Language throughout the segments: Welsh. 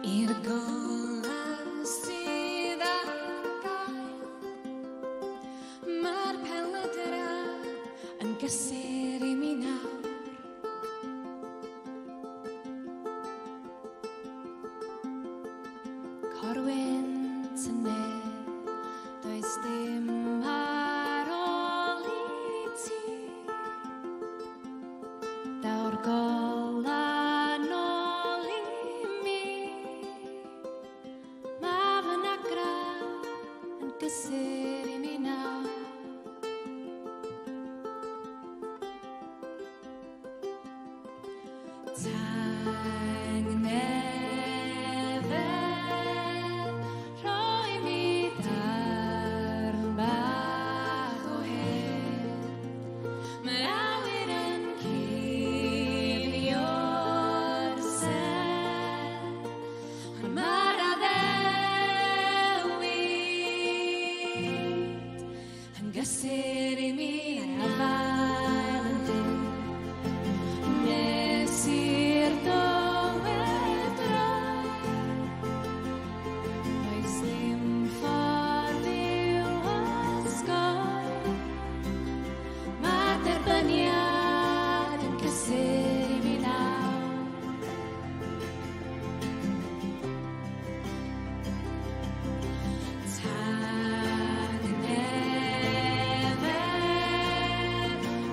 i'r golau sydd ar gael. Mae'r peledra yn gysur i mi nawr. Corwynt yn neb, does dim ar ôl i ti. Daw'r golau nôl i mi. Ma' fy nagrau yn gysur i mi nawr. Tang nefel, rhoi mi darn bach o her. Mae'r awyr yn cuddio sel, ond mae'r addewid yn gysur i mi a'r afael yn dyn. Nes i'r dywedro, does dim ffordd i'w osgoi. Mae'r derbyniad yn gysur i mi nawr. Tang nefel,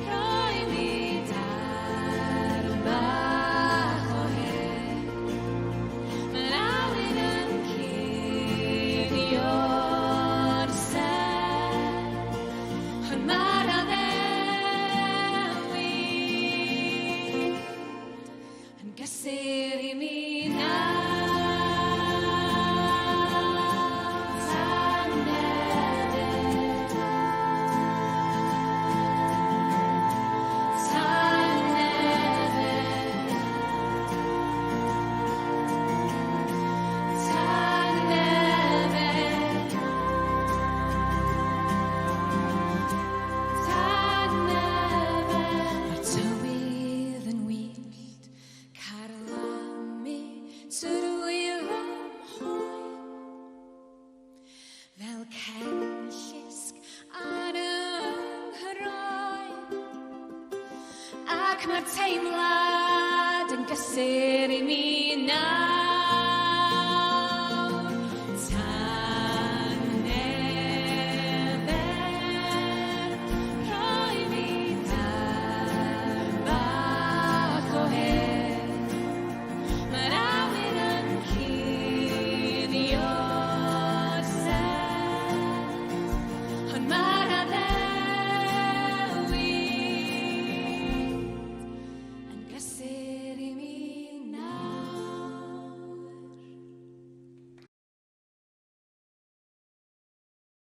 rhoi mi darn bach o her. Mae'r awyr yn cuddio'r sel, ond mae'r addewid yn gysur i mi nawr. Tang nefel, tang nefel, tang nefel, tang nefel. Mae'r tywydd yn wyllt, carlamu trwy'r ymhoel, fel cenllysg ar y nghyroen. Ac mae'r teimlad yn gysur